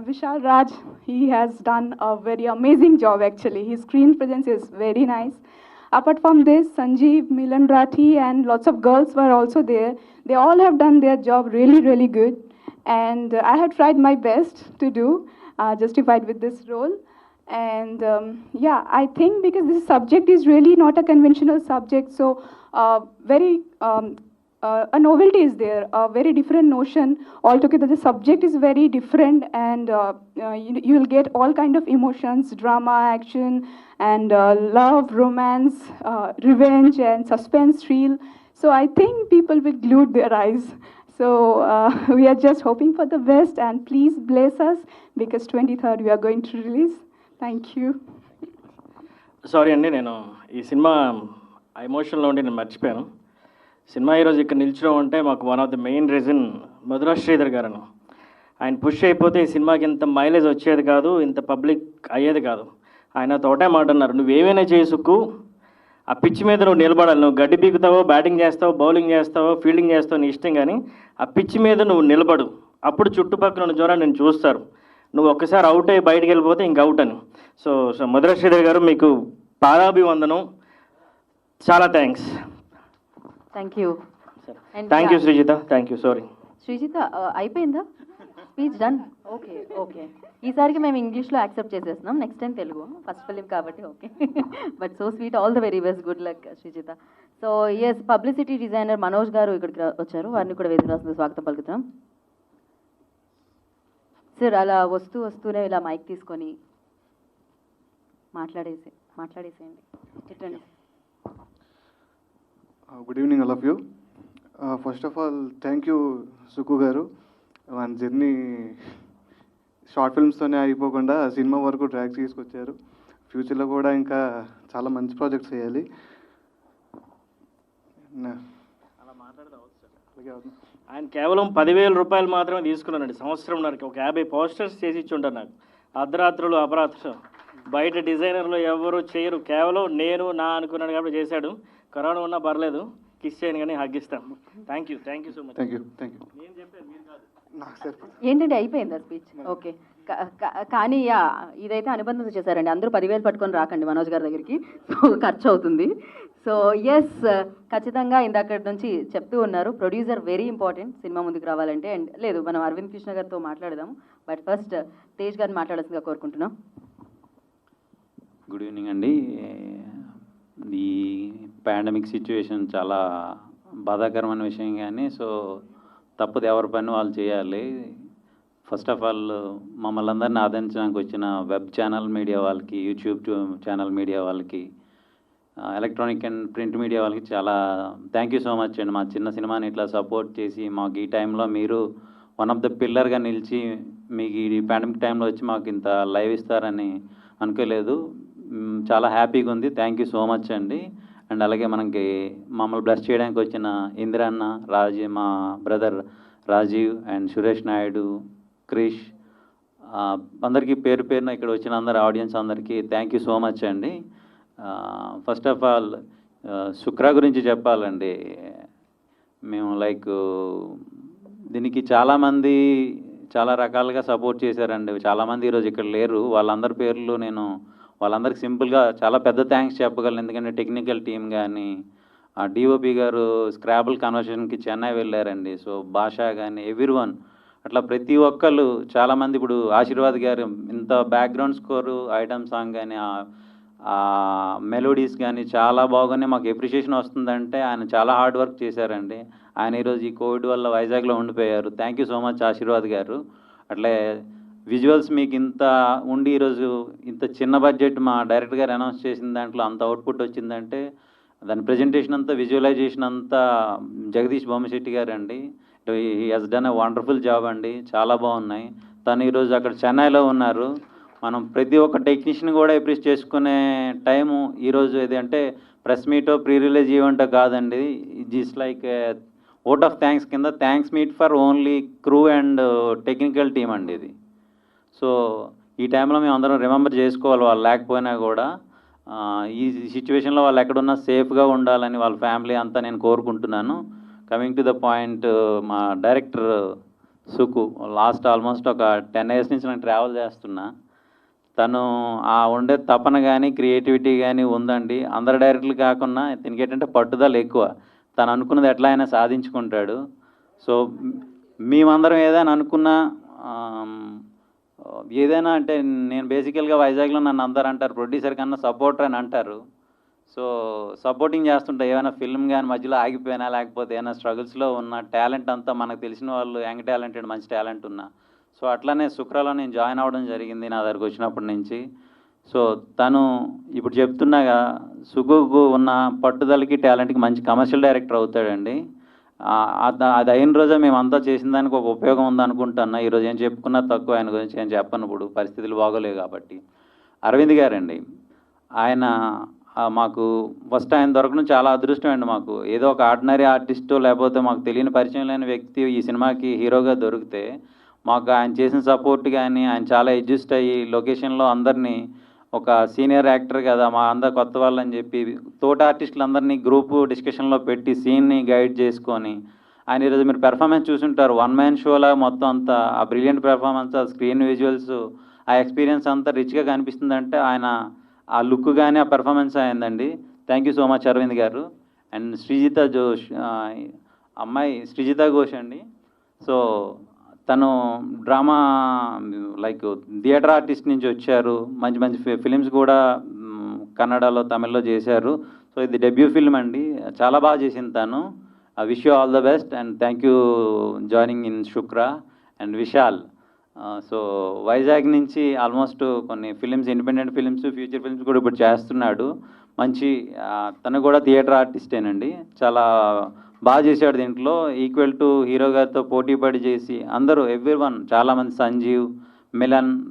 Vishal Raj, he has done a very amazing job actually. His screen presence is very nice. Apart from this, Sanjeev, Milan Rathi, and lots of girls were also there. They all have done their job really, really good. And I have tried my best to do, justified with this role. And I think because this subject is really not a conventional subject, so a novelty is there, a very different notion. Altogether, the subject is very different, and you will get all kind of emotions, drama, action, and love, romance, revenge, and suspense, thrill. So I think people will glue their eyes. So we are just hoping for the best, and please bless us, because 23rd we are going to release. Thank you. Sorry అండి, నేను ఈ cinema ఎమోషన్లో ఉండి నేను మర్చిపోయాను. Cinema ఈరోజు ఇక్కడ నిల్చడం అంటే మాకు one of the main reason Madhura Sridhar garu. ఆయన పుష్ అయిపోతే ఈ సినిమాకి ఇంత మైలేజ్ వచ్చేది కాదు, ఇంత పబ్లిక్ అయ్యేది కాదు. ఆయన తోటే మాట అన్నారు, నువ్వేమైనా చేసుకు, ఆ పిచ్ మీద నువ్వు నిలబడాలి. నువ్వు గడ్డి పీకుతావో, బ్యాటింగ్ చేస్తావో, బౌలింగ్ చేస్తావో, ఫీల్డింగ్ చేస్తావో నీ ఇష్టం, కానీ ఆ పిచ్ మీద నువ్వు నిలబడు. అప్పుడు చుట్టుపక్కల ఉన్న జోరా నేను చూస్తారు. నువ్వు ఒక్కసారి అవుట్ అయ్యి బయటకు వెళ్ళిపోతే ఇంక అవుట్ అని. సో మధురా శ్రీధర్ గారు, మీకు పాదాభివందనం, చాలా thanks. Thank you. Thank you Srijita. Thank you. Sorry Srijita, అయిపోయిందా స్పీచ్? డన్. ఓకే ఓకే, ఈసారికి మేము ఇంగ్లీష్లో యాక్సెప్ట్ చేసేస్తున్నాం, next time Telugu, first film కాబట్టి. Okay, but so sweet. All the very best, good luck Srijitha. So yes, publicity designer Manoj garu ఇక్కడికి వచ్చారు, వారిని కూడా వేదిక రాసిన స్వాగతం పలుకుతాం. సార్, అలా వస్తూనే ఇలా మైక్ తీసుకొని మాట్లాడేసేయండి. చెప్పండి. Good evening all of you. First of all thank you Suku garu. మన జర్నీ షార్ట్ ఫిల్మ్స్తోనే అయిపోకుండా సినిమా వరకు ట్రాక్ తీసుకొచ్చారు. ఫ్యూచర్లో కూడా ఇంకా చాలా మంచి ప్రాజెక్ట్స్ చేయాలి. ఆయన కేవలం 10,000 రూపాయలు మాత్రమే తీసుకున్నానండి సంవత్సరంన్నరకి. ఒక 50 పోస్టర్స్ చేసి ఇచ్చి ఉంటారు నాకు, అర్ధరాత్రులు అపరాత్రులు. బయట డిజైనర్లు ఎవరు చేయరు, కేవలం నేను అనుకున్నాను కాబట్టి చేశాడు. కరోనా ఉన్నా పర్లేదు, కిస్ చేయను కానీ హగ్గిస్తాం. Thank you so much. Thank you. నేను చెప్పాను, మీరు కాదు. ఏంటంటే అయిపోయిందా స్పీచ్? ఓకే, కానీ యా ఇదైతే అనుబంధంతో చేశారండి. అందరూ 10,000 పట్టుకొని రాకండి మనోజ్ గారి దగ్గరికి, సో ఖర్చు అవుతుంది. సో ఎస్, ఖచ్చితంగా ఇందాక నుంచి చెప్తూ ఉన్నారు, ప్రొడ్యూసర్ వెరీ ఇంపార్టెంట్ సినిమా ముందుకు రావాలంటే. అండ్ లేదు, మనం అరవింద్ కృష్ణ గారితో మాట్లాడదాము, బట్ ఫస్ట్ తేజ్ గారిని మాట్లాడాల్సిందిగా కోరుకుంటున్నాం. గుడ్ ఈవినింగ్ అండి. ఈ పాండమిక్ సిచ్యువేషన్ చాలా బాధాకరమైన విషయం, కానీ సో తప్పదు, ఎవరి పని వాళ్ళు చేయాలి. ఫస్ట్ ఆఫ్ ఆల్ మమ్మల్ని అందరినీ ఆదరించడానికి వచ్చిన వెబ్ ఛానల్ మీడియా వాళ్ళకి, యూట్యూబ్ ఛానల్ మీడియా వాళ్ళకి, ఎలక్ట్రానిక్ అండ్ ప్రింట్ మీడియా వాళ్ళకి చాలా థ్యాంక్ యూ సో మచ్ అండి. మా చిన్న సినిమాని ఇట్లా సపోర్ట్ చేసి మాకు ఈ టైంలో మీరు వన్ ఆఫ్ ద పిల్లర్గా నిలిచి మీకు ఈ పాండమిక్ టైంలో వచ్చి మాకు ఇంత లైవ్ ఇస్తారని అనుకోలేదు. చాలా హ్యాపీగా ఉంది. థ్యాంక్ యూ సో మచ్ అండి. అండ్ అలాగే మనకి మమ్మల్ని బ్లెస్ చేయడానికి వచ్చిన ఇందిరన్న, మా బ్రదర్ రాజీవ్ అండ్ సురేష్ నాయుడు, క్రిష్, అందరికీ పేరు పేరున ఇక్కడ వచ్చిన అందరు ఆడియన్స్ అందరికీ థ్యాంక్ యూ సో మచ్ అండి. ఫస్ట్ ఆఫ్ ఆల్ శుక్ర గురించి చెప్పాలండి. మేము దీనికి చాలామంది చాలా రకాలుగా సపోర్ట్ చేశారండి. చాలామంది ఈరోజు ఇక్కడ లేరు, వాళ్ళందరి పేర్లు నేను వాళ్ళందరికీ సింపుల్గా చాలా పెద్ద థ్యాంక్స్ చెప్పగలను. ఎందుకంటే టెక్నికల్ టీం కానీ, డిఓపి గారు స్క్రాబుల్ కన్వర్షన్కి చెన్నై వెళ్ళారండి. సో భాష కానీ ఎవ్రీవన్, అట్లా ప్రతి ఒక్కళ్ళు చాలామంది. ఇప్పుడు ఆశీర్వాద్ గారు ఇంత బ్యాక్గ్రౌండ్ స్కోరు, ఐటమ్ సాంగ్ కానీ, మెలోడీస్ కానీ చాలా బాగున్నాయి. మాకు ఎప్రిషియేషన్ వస్తుందంటే ఆయన చాలా హార్డ్ వర్క్ చేశారండి. ఆయన ఈరోజు ఈ కోవిడ్ వల్ల వైజాగ్లో ఉండిపోయారు. Thank you so much Aashirvad garu. అట్లే విజువల్స్ మీకు ఇంత ఉండి ఈరోజు ఇంత చిన్న బడ్జెట్ మా డైరెక్టర్ గారు అనౌన్స్ చేసిన దాంట్లో అంత అవుట్పుట్ వచ్చిందంటే దాని ప్రజెంటేషన్ అంతా, విజువలైజేషన్ అంతా జగదీష్ బొమ్మశెట్టి గారు అండి. He has done a wonderful job అండి. చాలా బాగున్నాయి. తను ఈరోజు అక్కడ చెన్నైలో ఉన్నారు. మనం ప్రతి ఒక్క టెక్నీషియన్ కూడా అప్రిషియేట్ చేసుకునే టైము ఈరోజు. ఇది అంటే ప్రెస్ మీటో ప్రీ రిలీజ్ ఈవెంటో కాదండి. Just like vote of thanks కింద thanks meet for only crew and technical team అండి ఇది. సో ఈ టైంలో మేము అందరం రిమెంబర్ చేసుకోవాలి, వాళ్ళు లేకపోయినా కూడా. ఈ సిచ్యువేషన్లో వాళ్ళు ఎక్కడున్నా సేఫ్గా ఉండాలని వాళ్ళ ఫ్యామిలీ అంతా నేను కోరుకుంటున్నాను. కమింగ్ టు ద పాయింట్, మా డైరెక్టర్ సుకు లాస్ట్ ఆల్మోస్ట్ ఒక 10 years నుంచి నేను ట్రావెల్ చేస్తున్నా. తను ఉండే తపన కానీ, క్రియేటివిటీ కానీ ఉందండి. అందరు డైరెక్టర్లు కాకుండా దీనికి ఏంటంటే పట్టుదల ఎక్కువ. తను అనుకున్నది ఎట్లా అయినా సాధించుకుంటాడు. సో మేమందరం ఏదైనా అనుకున్నా, ఏదైనా అంటే నేను బేసికల్గా వైజాగ్లో నన్ను అందరు అంటారు ప్రొడ్యూసర్ కన్నా సపోర్టర్ అని అంటారు. సో సపోర్టింగ్ చేస్తుంటా. ఏమైనా ఫిల్మ్ కానీ మధ్యలో ఆగిపోయినా, లేకపోతే ఏమైనా స్ట్రగుల్స్లో ఉన్న టాలెంట్ అంతా మనకు తెలిసిన వాళ్ళు, యంగ్ టాలెంటెడ్ మంచి టాలెంట్ ఉన్నా. సో అట్లానే శుక్రలో నేను జాయిన్ అవ్వడం జరిగింది నా దగ్గరకు వచ్చినప్పటి నుంచి. సో తను ఇప్పుడు చెప్తున్నాగా సుగుకు ఉన్న పట్టుదలకి, టాలెంట్కి మంచి కమర్షియల్ డైరెక్టర్ అవుతాడండి. అది అయిన రోజే మేమంతా చేసిన దానికి ఒక ఉపయోగం ఉందనుకుంటున్నా. ఈరోజు ఏం చెప్పుకున్నా తక్కువ, ఆయన గురించి ఏం చెప్పను, ఇప్పుడు పరిస్థితులు బాగోలేవు కాబట్టి. అరవింద్ గారండి, ఆయన మాకు ఫస్ట్ ఆయన దొరకడం చాలా అదృష్టం అండి. మాకు ఏదో ఒక ఆర్డినరీ ఆర్టిస్టు, లేకపోతే మాకు తెలియని పరిచయం లేని వ్యక్తి ఈ సినిమాకి హీరోగా దొరికితే మాకు ఆయన చేసిన సపోర్ట్ కానీ, ఆయన చాలా అడ్జస్ట్ అయ్యి లొకేషన్లో అందరినీ ఒక సీనియర్ యాక్టర్ కదా, మా అందరు కొత్త వాళ్ళని చెప్పి తోటి ఆర్టిస్టులందరినీ గ్రూప్ డిస్కషన్లో పెట్టి సీన్ని గైడ్ చేసుకొని ఆయన ఈరోజు మీరు పెర్ఫార్మెన్స్ చూసుంటారు. 1 man షోలా మొత్తం అంతా ఆ బ్రిలియంట్ పెర్ఫార్మెన్స్, ఆ స్క్రీన్ విజువల్స్, ఆ ఎక్స్పీరియన్స్ అంతా రిచ్గా కనిపిస్తుందంటే ఆయన ఆ లుక్ కానీ ఆ పెర్ఫార్మెన్స్ అయిందండి. Thank you so much Arvind garu. And Srijita జోష్, అమ్మాయి శ్రీజిత ఘోష్ అండి. సో తను డ్రామా థియేటర్ ఆర్టిస్ట్ నుంచి వచ్చారు. మంచి మంచి ఫిలిమ్స్ కూడా కన్నడలో, తమిళ్లో చేశారు. సో ఇది డెబ్యూ ఫిల్మ్ అండి. చాలా బాగా చేసింది తను. Wish you all the best and thank you joining in Shukra. And Vishal, so Vizag నుంచి ఆల్మోస్ట్ కొన్ని films, independent films, future films కూడా ఇప్పుడు చేస్తున్నాడు. మంచి తను కూడా థియేటర్ ఆర్టిస్టేనండి. చాలా బాగా చేశాడు. దీంట్లో ఈక్వల్ టు హీరో గారితో పోటీ పడి చేసి అందరూ ఎవ్రీవన్, చాలామంది, సంజీవ్,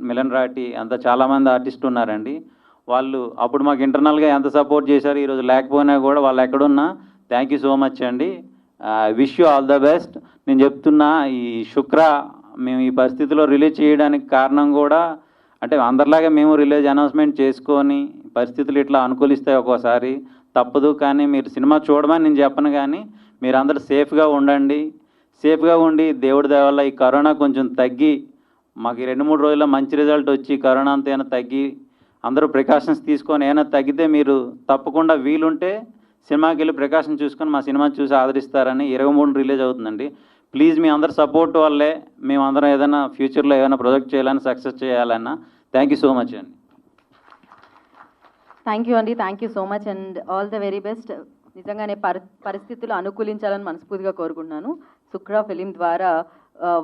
మిలన్ రాటి అంతా చాలామంది ఆర్టిస్టులు ఉన్నారండి. వాళ్ళు అప్పుడు మాకు ఇంటర్నల్గా ఎంత సపోర్ట్ చేశారు, ఈరోజు లేకపోయినా కూడా వాళ్ళు ఎక్కడున్నా థ్యాంక్ యూ సో మచ్ అండి. Wish you all the best. నేను చెప్తున్నా, ఈ శుక్ర మేము ఈ పరిస్థితిలో రిలీజ్ చేయడానికి కారణం కూడా అంటే అందరిలాగా మేము రిలీజ్ అనౌన్స్మెంట్ చేసుకొని, పరిస్థితులు ఇట్లా అనుకూలిస్తాయి ఒక్కోసారి, తప్పదు. కానీ మీరు సినిమా చూడమని నేను చెప్పను, కానీ మీరందరూ సేఫ్గా ఉండండి. సేఫ్గా ఉండి దేవుడి దయ వల్ల ఈ కరోనా కొంచెం తగ్గి మాకు ఈ 2-3 రోజుల్లో మంచి రిజల్ట్ వచ్చి కరోనా అంతా ఏమైనా తగ్గి అందరూ ప్రికాషన్స్ తీసుకొని ఏమైనా తగ్గితే మీరు తప్పకుండా వీలుంటే సినిమాకి వెళ్ళి ప్రికాషన్ చూసుకొని మా సినిమా చూసి ఆదరిస్తారని 23 రిలీజ్ అవుతుందండి. ప్లీజ్ మీ అందరి సపోర్ట్ వల్లే మేమందరం ఏదైనా ఫ్యూచర్లో ఏదైనా ప్రొజెక్ట్ చేయాలని సక్సెస్ చేయాలన్నా. థ్యాంక్ యూ సో మచ్ అండి. థ్యాంక్ యూ అండి, thank you so much and all the very best. నిజంగానే పరిస్థితులు అనుకూలించాలని మనస్ఫూర్తిగా కోరుకుంటున్నాను. శుక్ర ఫిలిం ద్వారా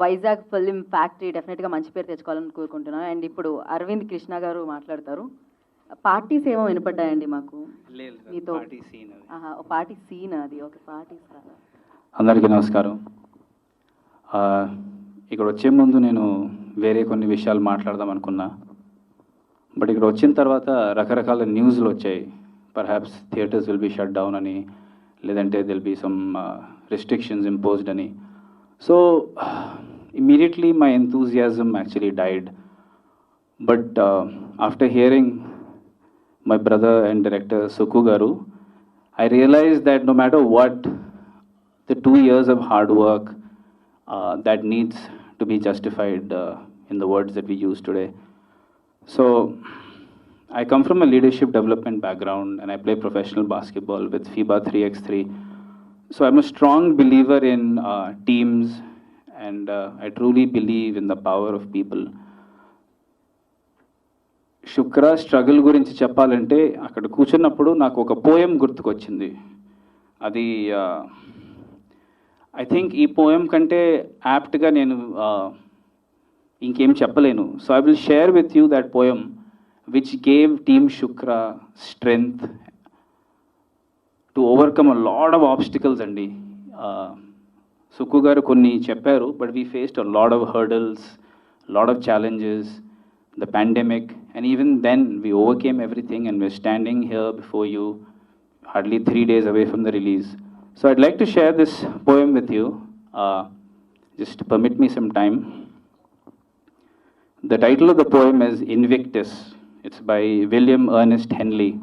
వైజాగ్ ఫిలిం ఫ్యాక్టరీ డెఫినెట్గా మంచి పేరు తెచ్చుకోవాలని కోరుకుంటున్నాను. అండ్ ఇప్పుడు అరవింద్ కృష్ణ గారు మాట్లాడతారు. పార్టీస్ ఏమో వినపడ్డాయండి మాకు మీతో. పార్టీ సీన్ అది ఒక పార్టీ. అందరికీ నమస్కారం. ఇక్కడ వచ్చే ముందు నేను వేరే కొన్ని విషయాలు మాట్లాడదాం అనుకున్నా, బట్ ఇక్కడ వచ్చిన తర్వాత రకరకాల న్యూస్లు వచ్చాయి. Perhaps theatres will be shut down అని, లేదంటే there'll be some restrictions imposed అని. So immediately my enthusiasm actually died. But after hearing my brother and director Sukku Garu, I realized that no matter what, the 2 years of hard work that needs to be justified in the words that we use today. So I come from a leadership development background and I play professional basketball with FIBA 3x3. So I'm a strong believer in teams and I truly believe in the power of people. Shukra struggle గురించి చెప్పాలంటే అక్కడ కూర్చున్నప్పుడు నాకు ఒక poem గుర్తుకొచ్చింది. అది I think ఈ poem కంటే యాప్ట్గా నేను ఇంకేం చెప్పలేను. So I will share with you that poem which gave Team Shukra strength to overcome a lot of obstacles అండి. సుక్కు గారు కొన్ని చెప్పారు, but we faced a lot of hurdles, lot of challenges, the pandemic, and even then we overcame everything and we're standing here before you hardly 3 days away from the release. So I'd like to share this poem with you. Just permit me some time. The title of the poem is Invictus. It's by William Ernest Henley.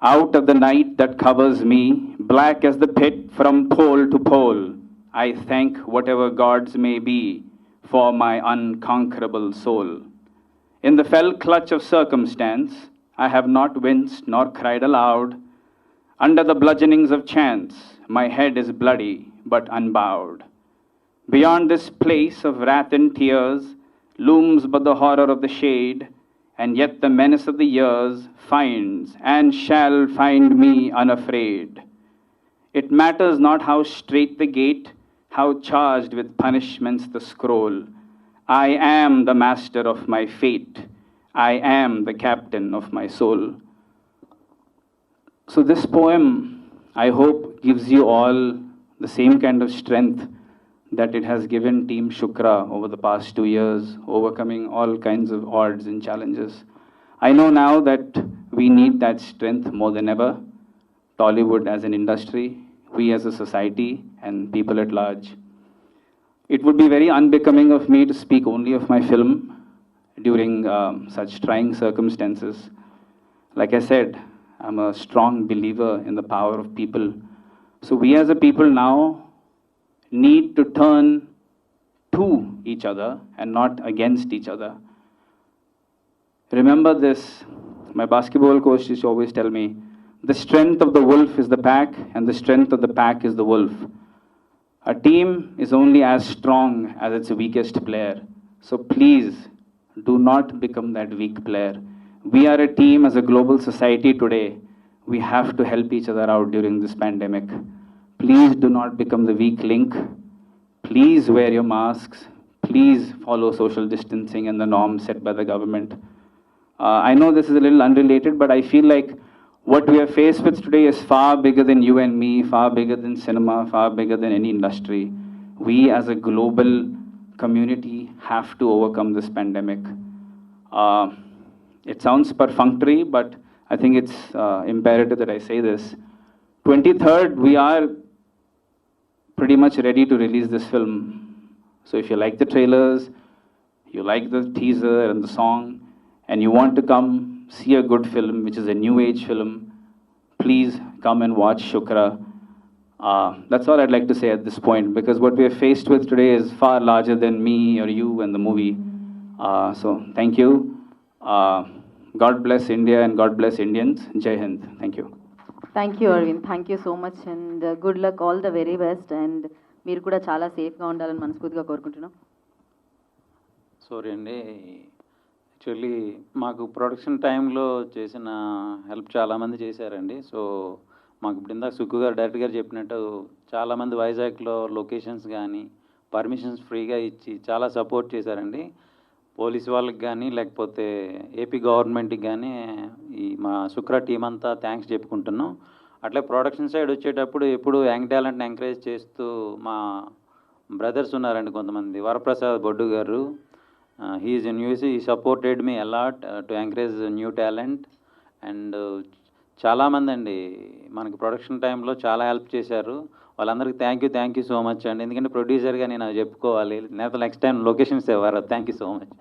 Out of the night that covers me, black as the pit from pole to pole, I thank whatever gods may be for my unconquerable soul. In the fell clutch of circumstance, I have not winced nor cried aloud. Under the bludgeonings of chance, my head is bloody but unbowed. Beyond this place of wrath and tears, looms but the horror of the shade, and yet the menace of the years finds and shall find me unafraid. It matters not how straight the gate, how charged with punishments the scroll. I am the master of my fate. I am the captain of my soul. So this poem, I hope, gives you all the same kind of strength that it has given Team Shukra over the past 2 years, overcoming all kinds of odds and challenges. I know now that we need that strength more than ever. Tollywood as an industry, we as a society, and people at large. It would be very unbecoming of me to speak only of my film during such trying circumstances. Like I said, I'm a strong believer in the power of people. So we as a people now need to turn to each other and not against each other. Remember this, my basketball coach used to always tell me, the strength of the wolf is the pack and the strength of the pack is the wolf. A team is only as strong as its weakest player. So please do not become that weak player. We are a team as a global society today. We have to help each other out during this pandemic. Please do not become the weak link. Please wear your masks. Please follow social distancing and the norms set by the government. I know this is a little unrelated, but I feel like what we are faced with today is far bigger than you and me, far bigger than cinema, far bigger than any industry. We as a global community have to overcome this pandemic. It sounds perfunctory, but I think it's imperative that I say this. 23rd, we are pretty much ready to release this film. So if you like the trailers, you like the teaser and the song, and you want to come see a good film, which is a new age film, please come and watch Shukra. That's all I'd like to say at this point, because what we are faced with today is far larger than me or you and the movie. So thank you. God bless India and God bless Indians. Jai Hind. Thank you. Thank you Arvind, thank you so much and good luck, all the very best. And మీరు కూడా చాలా సేఫ్గా ఉండాలని మనస్ఫూర్తిగా కోరుకుంటున్నాం. Sorry అండి, actually మాకు production టైంలో చేసిన హెల్ప్ చాలామంది చేశారండి. సో మాకు ఇప్పుడు ఇందాక సుక్కు గారు డైరెక్టర్ గారు చెప్పినట్టు చాలామంది వైజాగ్లో లొకేషన్స్ కానీ పర్మిషన్స్ ఫ్రీగా ఇచ్చి చాలా సపోర్ట్ చేశారండి. పోలీస్ వాళ్ళకి కానీ లేకపోతే ఏపీ గవర్నమెంట్కి కానీ ఈ మా శుక్ర టీం అంతా థ్యాంక్స్ చెప్పుకుంటున్నాం. అట్లే ప్రొడక్షన్ సైడ్ వచ్చేటప్పుడు ఎప్పుడు యంగ్ టాలెంట్ని ఎంకరేజ్ చేస్తూ మా బ్రదర్స్ ఉన్నారండి కొంతమంది. వరప్రసాద్ బొడ్డు గారు, హీఈస్ ఇన్ యూఎస్, ఈ supported me a lot to encourage new talent. And చాలామంది అండి మనకి ప్రొడక్షన్ టైంలో చాలా హెల్ప్ చేశారు. వాళ్ళందరికీ థ్యాంక్ యూ సో మచ్ అండి. ఎందుకంటే ప్రొడ్యూసర్గా నేను చెప్పుకోవాలి, నెక్స్ట్ టైం లొకేషన్స్ ఇవ్వరు. Thank you so much.